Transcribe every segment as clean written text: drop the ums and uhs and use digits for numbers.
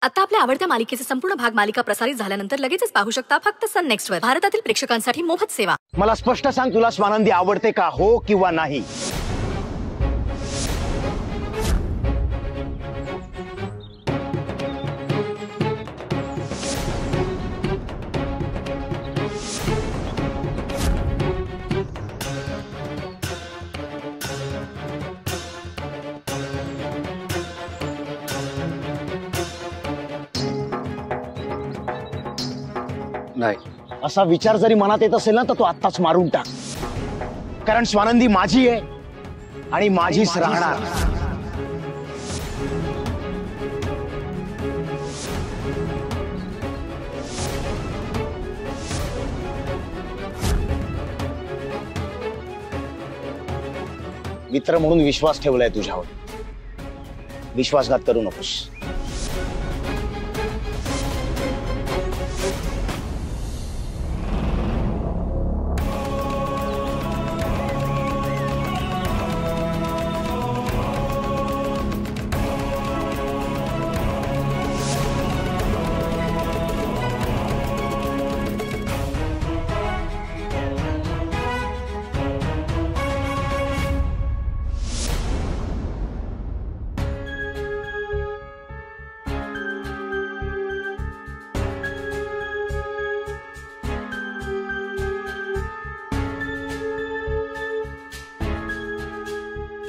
आता आपल्या आवडत्या मालिकेचे संपूर्ण भाग मालिका प्रसारित झाल्यानंतर लगेचच पाहू शकता फक्त सन नेक्स्ट वर. भारतातील प्रेक्षकांसाठी मोफत सेवा. मला स्पष्ट सांग, तुला स्वानंदी आवडते का, हो किंवा नाही? नाही. असा विचार जरी मनात येत असेल ना, तर तो आत्ताच मारून टाक. कारण स्वानंदी माझी आहे आणि माझीच राहणार. मित्र म्हणून विश्वास ठेवलाय तुझ्यावर. विश्वासघात करू नकोस.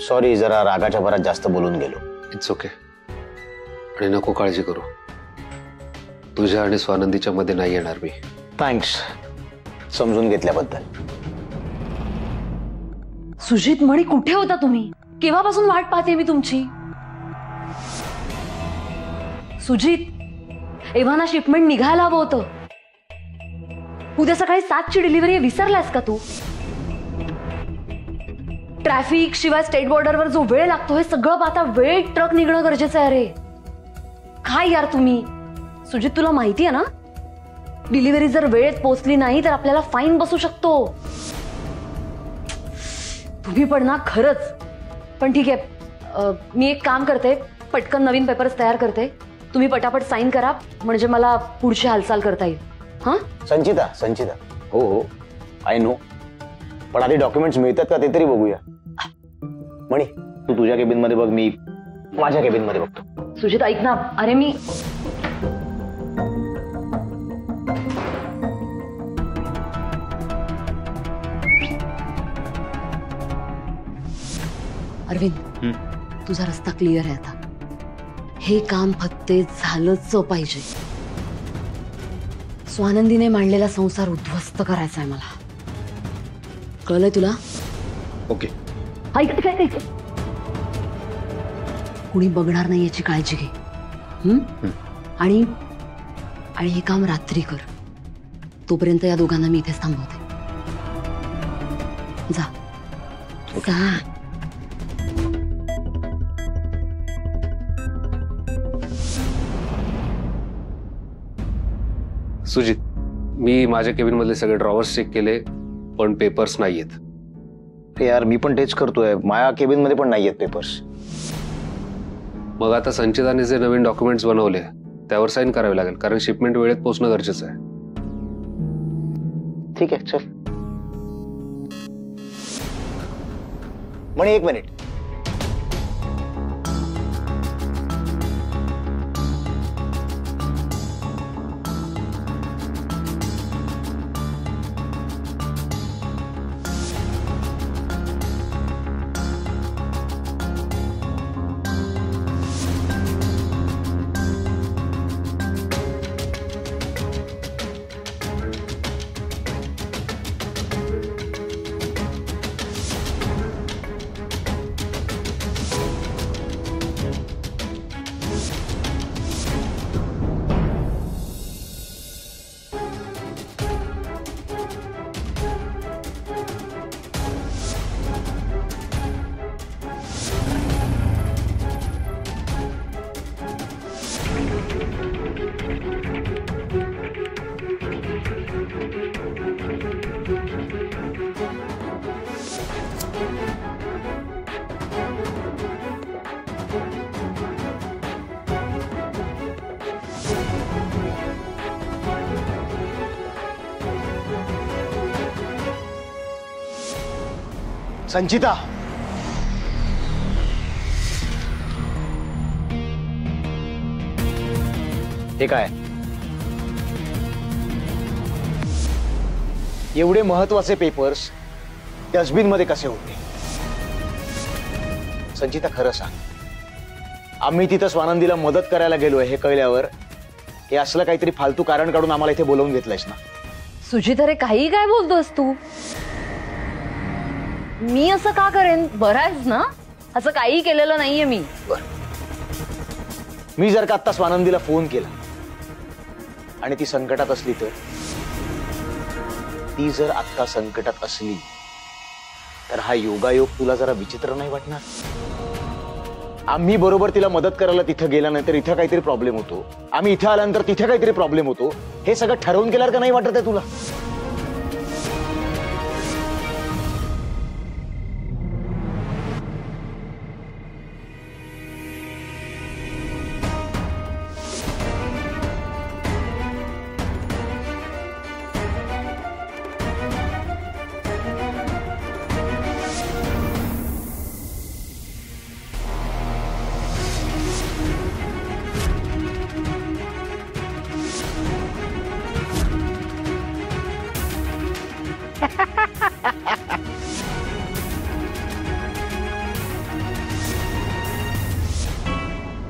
सॉरी, जरा रागाच्या भरात जास्त बोलून गेलो. It's okay. आणि नको काळजी करू, तुझ्या आणि स्वानंदीच्या मध्ये नाही येणार मी. थँक्स समजून घेतल्याबद्दल. सुजित मणी, कुठे होता तुम्ही? केव्हापासून वाट पाहते मी तुमची. सुजित, एव्हाना शिपमेंट निघायला हवं होतं. उद्या सकाळी 7ची डिलिव्हरी विसरलास का तू? ट्रॅफिक शिवाय स्टेट बॉर्डरवर जो वेळ लागतो, हे सगळं पाहता वेळ ट्रक निघणं गरजेचं आहे रे. काय यार तुम्ही. सुजित, तुला माहिती आहे ना, डिलिव्हरी जर वेळेत पोहोचली नाही तर आपल्याला फाईन बसू शकतो. तुम्ही पण ना खरंच. पण ठीक आहे, मी एक काम करते, पटकन नवीन पेपर्स तयार करते. तुम्ही पटापट साईन करा, म्हणजे मला पुढची हालचाल करता येईल. हा संचिता. हो हो, आय नो. पण आधी डॉक्युमेंट्स मिळतात का ते तरी बघूया. मणी, तू तुझ्या केबिन मध्ये बघ, मी माझ्या केबिन मध्ये बघतो. सुजित ऐक ना. अरे मी अरविंद, तुझा रस्ता क्लिअर आहे आता. हे काम फक्त झालंच पाहिजे. स्वानंदीने मांडलेला संसार उद्ध्वस्त करायचा आहे मला. कळलंय तुला? ओके. ऐक, कुणी बघणार नाही याची काळजी घे. आणि हे काम रात्री कर. तोपर्यंत या दोघांना मी इथेच थांबवते. जा. सुजित, मी माझ्या केबिन मधले सगळे ड्रॉवर्स चेक केले, पण पेपर्स नाहीयेत. यार, मी पण तेच करतोय. माझ्या केबिन मध्ये पण नाहीयेत पेपर्स. मग आता संचिताने जे नवीन डॉक्युमेंट्स बनवले त्यावर साईन करावे लागेल, कारण शिपमेंट वेळेत पोहोचणं गरजेचं आहे. ठीक आहे, चल. मणी, एक मिनिट. संचिता, हे काय? एवढे महत्वाचे पेपर्स डस्टबिन मध्ये कसे होते? संचिता खरं सांग, आम्ही तिथं स्वानंदीला मदत करायला गेलोय हे कळल्यावर हे असलं काहीतरी फालतू कारण काढून आम्हाला इथे बोलवून घेतलंयस ना? सुजित, अरे काही काय बोलतोस तू? मी असं का करेन? बरं आहेस ना? असं काही केलेलं नाहीये मी. मी जर का आता स्वानंदीला फोन केला आणि ती संकटात असली तर? ती जर आता संकटात असली तर हा योगायोग तुला जरा विचित्र नाही वाटणार? आम्ही बरोबर तिला मदत करायला तिथं गेल्यानंतर इथं काहीतरी प्रॉब्लेम होतो, आम्ही इथं आल्यानंतर तिथे काहीतरी प्रॉब्लेम होतो, हे सगळं ठरवून केल्यावर का नाही वाटत आहे तुला?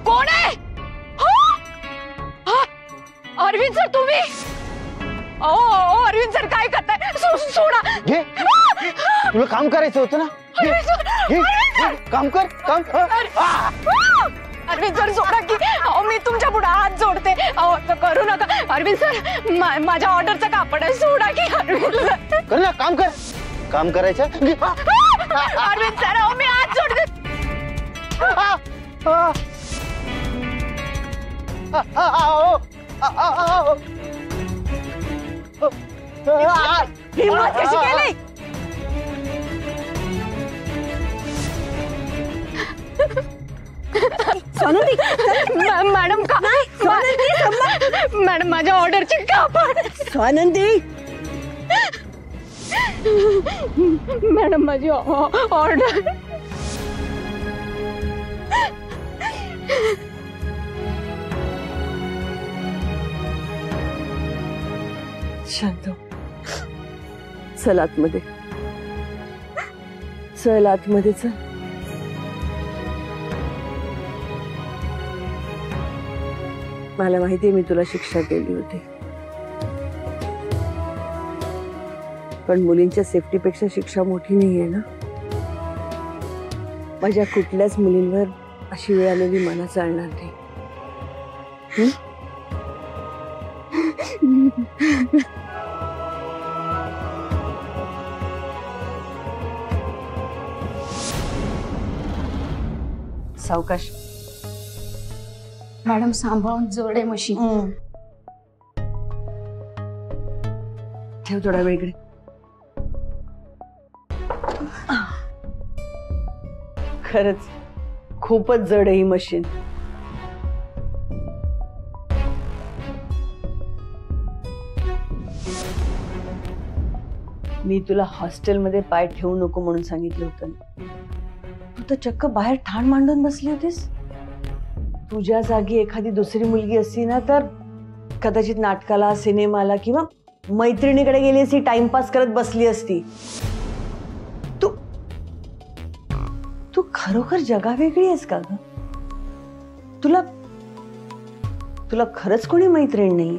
कोण आहे? अरविंद सर, तुम्ही? ओ अरविंद सर, काय करताय? सोडा. घे, तुला काम करायचं होतं ना? काम कर, काम. अरविंद सर, सोडा की. मी तुमच्या पुढे हात जोडते. करू नका अरविंद सर, माझ्या ऑर्डरचं कापड आहे. सोडा की अरविंद सर. कर ना, काम कर. काम करायचं. अरविंद सर, मी हात जोडते. हिम्मत कशी केली? स्वानंदी, मॅडम का? मॅडम, माझ्या ऑर्डरची कापड. स्वानंदी, मॅडम, माझी ऑर्डर. शांत, चल आतमध्ये. चल आतमध्ये, चल. मला माहितीये मी तुला शिक्षा केली होती, पण मुलींच्या सेफ्टीपेक्षा शिक्षा मोठी नाहीये ना. माझ्या कुठल्याच मुलींवर अशी वेळ आलेली मला चालणार नाही. सावकाश. मॅडम, सांभाळून जड आहे मशीन. ठेव थोडा वेळ इकडे. खरंच खूपच जड आहे ही मशीन. मी तुला हॉस्टेलमध्ये पाय ठेवू नको म्हणून सांगितलं होतं. तू तर चक्क बाहेर ठाण मांडून बसली होतीस. तुझ्या जागी एखादी दुसरी मुलगी असती ना तर कदाचित नाटकाला, सिनेमाला किंवा मैत्रिणीकडे गेली असती, टाइमपास करत बसली असती. तू खरोखर जगावेगळी आहेस का ग? तुला खरंच कोणी मैत्रीण नाही?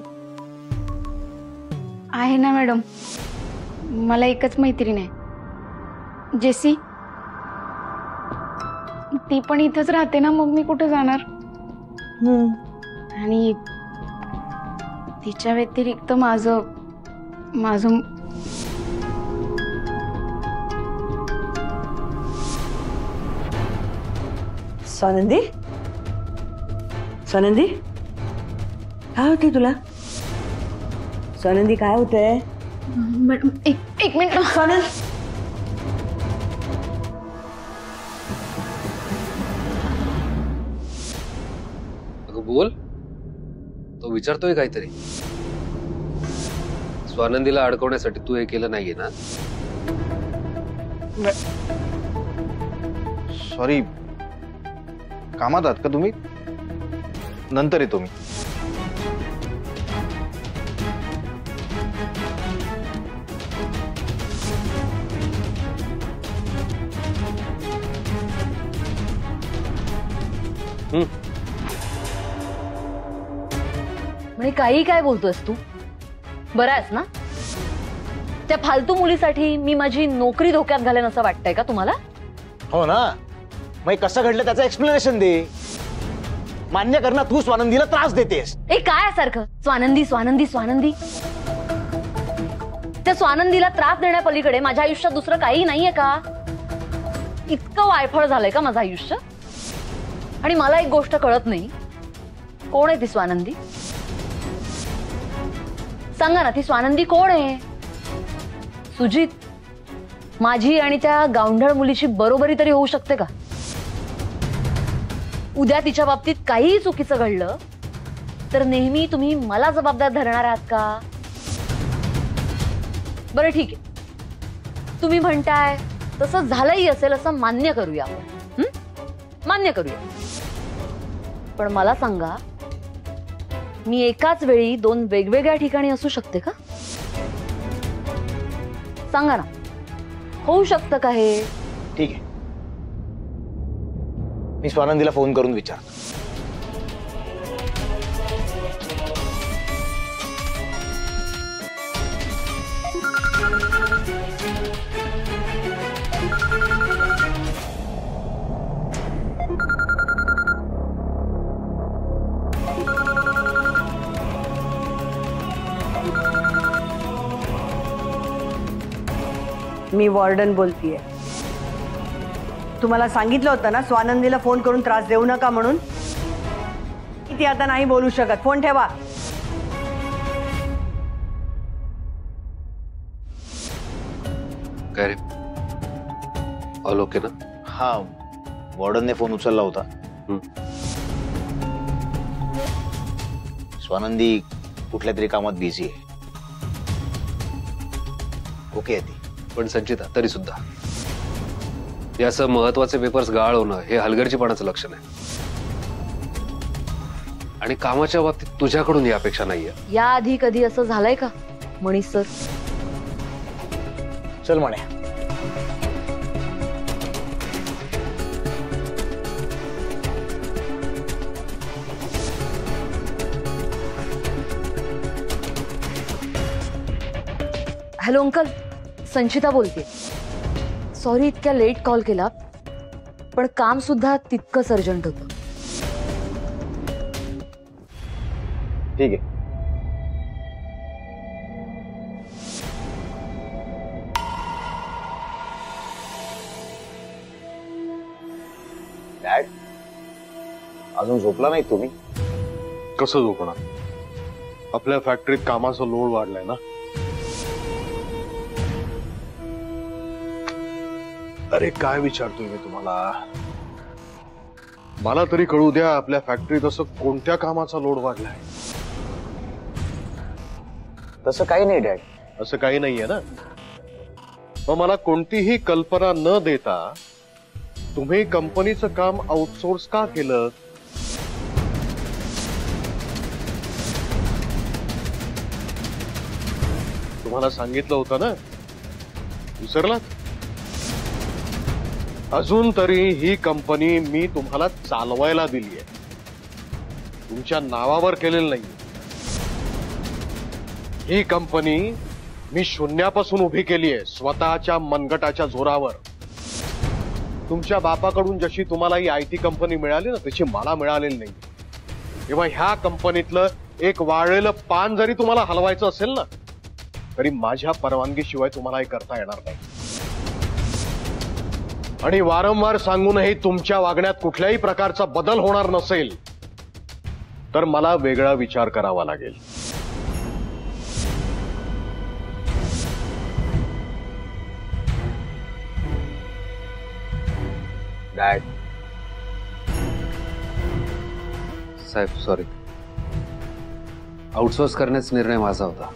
आहे ना मॅडम, मला एकच मैत्रीण आहे, जेसी. ती पण इथंच राहते ना, मग मी कुठे जाणार? आणि तिच्या व्यतिरिक्त माझं स्वानंदी, स्वानंदी, काय होते तुला? स्वानंदी, काय होतंय? मॅडम, एक मिनिट. स्वानंद, अगं बोल. तो विचारतोय काहीतरी. स्वानंदीला अडकवण्यासाठी तू हे केलं नाहीये ना? सॉरी, कामात आहात का तुम्ही? नंतर येतो मी. म्हणजे काही काय बोलतोयस तू? बरं आहेस ना? त्या फालतू मुलीसाठी मी माझी नोकरी धोक्यात घालेन असं वाटतंय का तुम्हाला? हो ना, मग कसं घडलं त्याचं एक्सप्लेनेशन दे. मान्य कर ना, तू स्वानंदीला त्रास देतेस. ए काय आहे सारखं स्वानंदी स्वानंदी स्वानंदी? त्या स्वानंदीला त्रास देण्यापलीकडे माझ्या आयुष्यात दुसरं काही नाहीये का? इतकं वायफळ झालंय का माझं आयुष्य? आणि मला एक गोष्ट कळत नाही, कोण आहे ती स्वानंदी? सांगा ना, ती स्वानंदी कोण आहे? सुजित, माझी आणि त्या गावंढळ मुलीची बरोबरी तरी होऊ शकते का? उद्या तिच्या बाबतीत काहीही चुकीचं घडलं तर नेहमी तुम्ही मला जबाबदार धरणार आहात का? बरं ठीक आहे, तुम्ही म्हणताय तसं झालंही असेल असं मान्य करूया आपण. मान्य करूया. पण मला सांगा, मी एकाच वेळी दोन वेगवेगळ्या ठिकाणी असू शकते का? सांगा ना, होऊ शकतं का हे? ठीक आहे, मी स्वानंदीला फोन करून विचारतो. मी वॉर्डन बोलतीये. तुम्हाला सांगितलं होतं ना स्वानंदीला फोन करून त्रास देऊ नका म्हणून. ती आता नाही बोलू शकत. फोन ठेवा. काय रे, ऑल ओके ना? हा, वॉर्डनने फोन उचलला होता. स्वानंदी कुठल्या तरी कामात बिझी आहे. ओके आहे ती. पण संचिता, तरी सुद्धा हे असं महत्वाचे पेपर्स गाळ होणं हे हलगर्जीपणाचं लक्षण आहे. आणि कामाच्या बाबतीत तुझ्याकडून ही अपेक्षा नाहीये. याआधी कधी असं झालंय का मनीष सर? चल म्हणे. हॅलो अंकल, संचिता बोलते. सॉरी इतक्या लेट कॉल केला, पण काम सुद्धा तितकंच अर्जंट होतं. ठीक आहे. डॅड, अजून झोपला नाही तुम्ही? कसं झोपणार? आपल्या फॅक्टरीत कामाचा लोड वाढलाय ना. अरे काय विचारतोय मी तुम्हाला? मला तरी कळू द्या, आपल्या फॅक्टरीत असं कोणत्या कामाचा लोड वाढलाय? तसं काही नाही डॅड. असं काही नाहीये ना. मग मला कोणतीही कल्पना न देता तुम्ही कंपनीचं काम आउटसोर्स का केलं? तुम्हाला सांगितलं होतं ना, विसरलात? अजून तरी ही कंपनी मी तुम्हाला चालवायला दिली आहे, तुमच्या नावावर केलेलं नाही. ही कंपनी मी शून्यापासून उभी केली आहे, स्वतःच्या मनगटाच्या जोरावर. तुमच्या बापाकडून जशी तुम्हाला ही आयटी कंपनी मिळाली ना, तशी मला मिळालेली नाही. तेव्हा ह्या कंपनीतलं एक वाळलेलं पान जरी तुम्हाला हलवायचं असेल ना, तरी माझ्या परवानगीशिवाय तुम्हाला हे करता येणार नाही. आणि वारंवार सांगूनही तुमच्या वागण्यात कुठल्याही प्रकारचा बदल होणार नसेल तर मला वेगळा विचार करावा लागेल. डॅड, साहेब सॉरी, आउटसोर्स करण्याचा निर्णय माझा होता.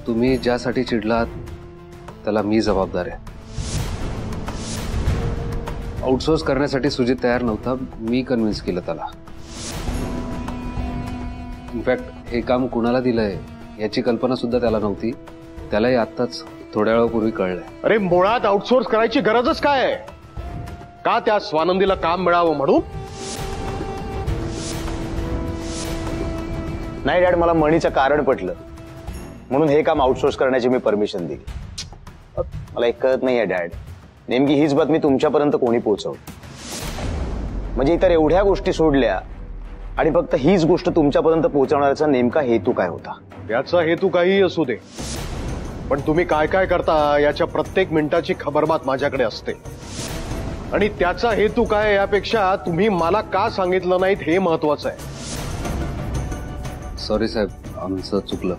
तुम्ही ज्यासाठी चिडलात त्याला मी जबाबदार आहे. आउटसोर्स करण्यासाठी सुजित तयार नव्हता, मी कन्व्हिन्स केलं त्याला. इनफॅक्ट हे काम कुणाला दिलंय याची कल्पना सुद्धा त्याला नव्हती. त्यालाही आत्ताच थोड्या वेळापूर्वी कळलंय. अरे मुळात आउटसोर्स करायची गरजच काय आहे? का त्या स्वानंदीला काम मिळावं म्हणून? नाही डॅड, मला मणीचं कारण पटलं म्हणून हे काम आउटसोर्स करण्याची मी परमिशन दिली. मला एक कळत नाहीये डॅड, नेमकी हीच बातमी तुमच्यापर्यंत कोणी पोहोचवली? म्हणजे इतर एवढ्या गोष्टी सोडल्या आणि फक्त हीच गोष्ट तुमच्यापर्यंत पोहोचवण्याचा नेमका हेतू काय होता? याचा हेतू काहीही असू दे, पण तुम्ही काय काय करता याच्या प्रत्येक मिनिटाची खबरबात माझ्याकडे असते. आणि त्याचा हेतू काय यापेक्षा तुम्ही मला का सांगितलं नाहीत हे महत्वाचं आहे. सॉरी साहेब, आमचं चुकलं.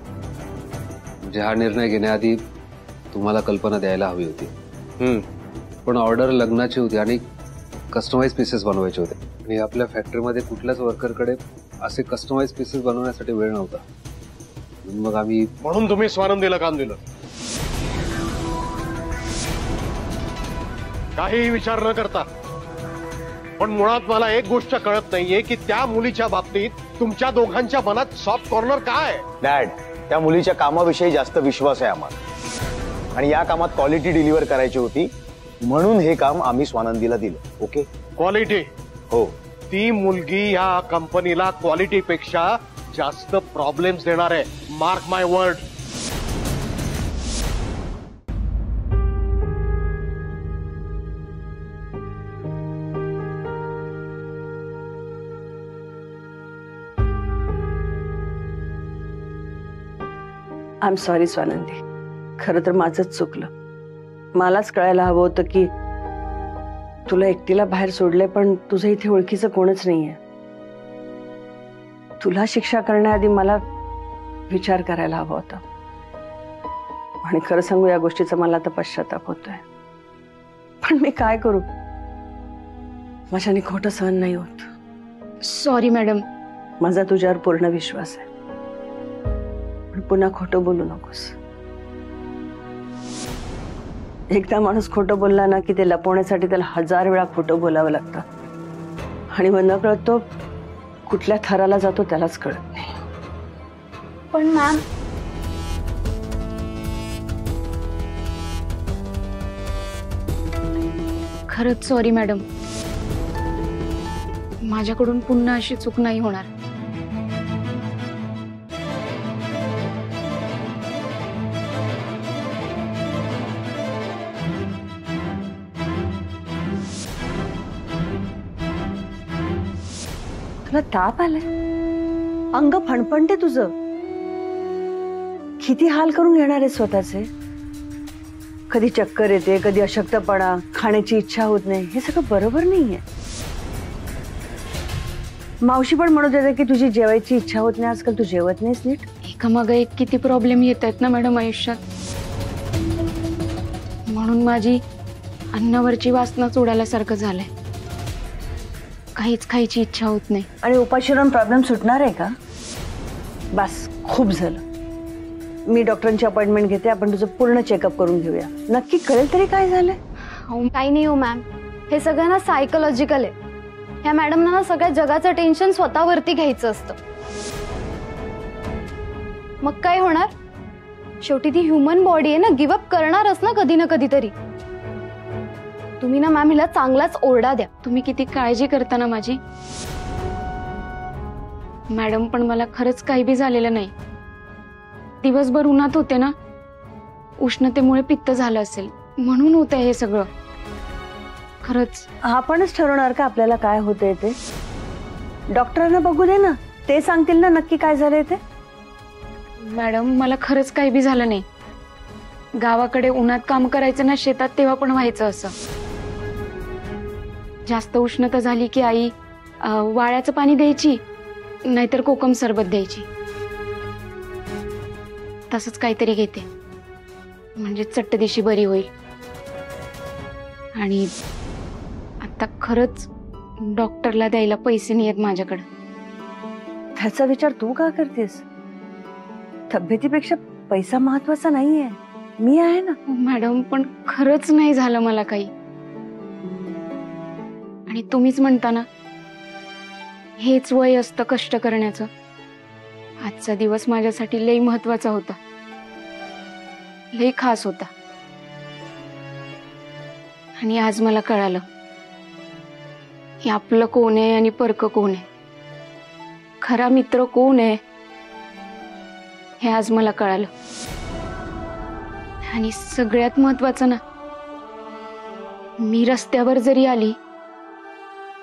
म्हणजे हा निर्णय घेण्याआधी तुम्हाला कल्पना द्यायला हवी होती. पण ऑर्डर लग्नाची होती आणि कस्टमाइज पीसेस बनवायचे होते आणि आपल्या फॅक्टरीमध्ये कुठल्याच वर्करकडे असे कस्टमाइज पीसेस बनवण्यासाठी वेळ नव्हता. मग आम्ही म्हणून तुम्ही स्वानंदीला काम दिलं. काहीही विचार न करता. पण मुळात मला एक गोष्ट कळत नाहीये की त्या मुलीच्या बाबतीत तुमच्या दोघांच्या मनात सॉफ्ट कॉर्नर काय? डॅड, त्या मुलीच्या कामाविषयी जास्त विश्वास आहे आम्हाला आणि या कामात क्वालिटी डिलिव्हर करायची होती म्हणून हे काम आम्ही स्वानंदीला दिलं. ओके? क्वालिटी? हो. ती मुलगी या कंपनीला क्वालिटीपेक्षा जास्त प्रॉब्लेम्स देणार आहे. Mark my word. I am sorry Swanandi, खरं तर माझंच चुकलं. मलाच कळायला हवं होतं की तुला एकटीला बाहेर सोडले पण तुझं इथे ओळखीचं कोणच नाहीये. तुला शिक्षा करण्याआधी मला विचार करायला हवा होता. आणि खरं सांगू, या गोष्टीचा मला आता पश्चाताप होतोय. पण मी काय करू, माझ्याने खोटं सहन नाही होत. Sorry madam. माझा तुझ्यावर पूर्ण विश्वास आहे, पण पुन्हा खोटं बोलू नकोस. एकदा माणूस खोटं बोलला ना की ते लपवण्यासाठी त्याला 1000 वेळा खोटं बोलावं लागतं आणि मग न कळत तो कुठल्या थराला जातो त्यालाच कळत नाही. पण मॅम, खरंच सॉरी मॅडम. माझ्याकडून पुन्हा अशी चूक नाही होणार. तुला ताप आलाय, अंग फणफणते तुझं. किती हाल करून घेणार आहे स्वतःचे. कधी चक्कर येते, कधी अशक्तपणा, खाण्याची इच्छा होत नाही. हे सगळं बरोबर नाहीये. मावशी पण म्हणत होते की तुझी जेवायची इच्छा होत नाही, आजकाल तू जेवत नाहीस नीट. एकामागे एक किती प्रॉब्लेम येत आहेत ना मॅडम आयुष्यात. म्हणून माझी अन्नावरची वासनाच उडाल्यासारखं झालंय. काहीच खायची इच्छा होत नाही. आणि उपाशी राहून प्रॉब्लेम सुटणार आहे का? बस, खूप झालं. मी डॉक्टरांची अपॉइंटमेंट घेते, आपण तुझं पूर्ण चेकअप करून घेऊया. नक्की कळेल तरी काय झालंय. काही नाही हो मॅम, हे सगळं ना सायकोलॉजिकल आहे. ह्या मॅडमना ना सगळ्या जगाचं टेन्शन स्वतःवरती घ्यायचं असतं. मग काय होणार, शेवटी ती ह्युमन बॉडी आहे ना, गिव्हअप करणारच ना कधी ना कधीतरी. तुम्ही ना मॅम हिला चांगलाच ओरडा द्या. तुम्ही किती काळजी करता ना माझी. मॅडम, पण मला खरंच काही बी झालेलं नाही. दिवसभर उन्हात होते ना, उष्णतेमुळे पित्त झालं असेल म्हणून होतंय हे सगळं. खरंच आपणच ठरवणार का आपल्याला काय होतंय ते? डॉक्टरांना बघू दे ना, ते सांगतील ना नक्की काय झालंय ते. मॅडम, मला खरंच काही बी झालं नाही. गावाकडे उन्हात काम करायचं ना शेतात, तेव्हा पण व्हायचं असं. जास्त उष्णता झाली की आई वाळ्याचं पाणी द्यायची, नाहीतर कोकम सरबत द्यायची. तसंच काहीतरी घेते म्हणजे चट्टदिशी बरी होईल. आणि आता खरंच डॉक्टरला द्यायला पैसे नाहीयेत माझ्याकडे. त्याचा विचार तू का करतेस? तब्येतीपेक्षा पैसा महत्वाचा नाहीये. मी आहे ना. मॅडम पण खरंच नाही झालं मला काही. आणि तुम्हीच म्हणता ना हेच वय असतं कष्ट करण्याचं. आजचा दिवस माझ्यासाठी लई महत्वाचा होता, लई खास होता. आणि आज मला कळालं की आपलं कोण आहे आणि परक कोण आहे, खरा मित्र कोण आहे हे आज मला कळालं. आणि सगळ्यात महत्वाचं ना, मी रस्त्यावर जरी आली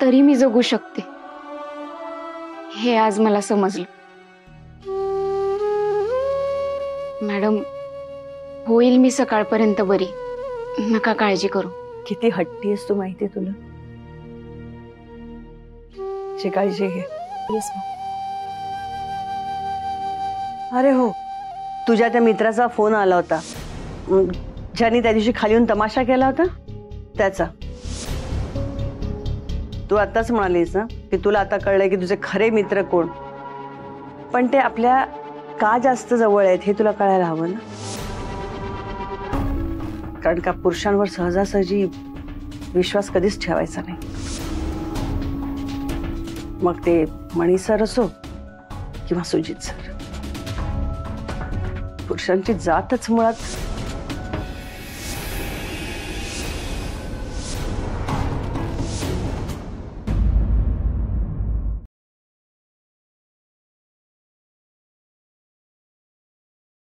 तरी मी जगू शकते हे आज मला समजलं. मॅडम होईल मी सकाळपर्यंत बरी, नका काळजी करू. किती हट्टी आहेस तू माहितीये तुला. ची काळजी घे. अरे हो, तुझ्या त्या मित्राचा फोन आला होता ज्याने त्या दिवशी खाली येऊन तमाशा केला होता त्याचा. तू आताच म्हणालीस ना की तुला आता कळलंय की तुझे खरे मित्र कोण, पण ते आपल्या का जास्त जवळ आहेत हे तुला कळायला हवं ना. कारण का पुरुषांवर सहजासहजी विश्वास कधीच ठेवायचा नाही. मग ते मणी सर असो किंवा सुजित सर. पुरुषांची जातच मुळात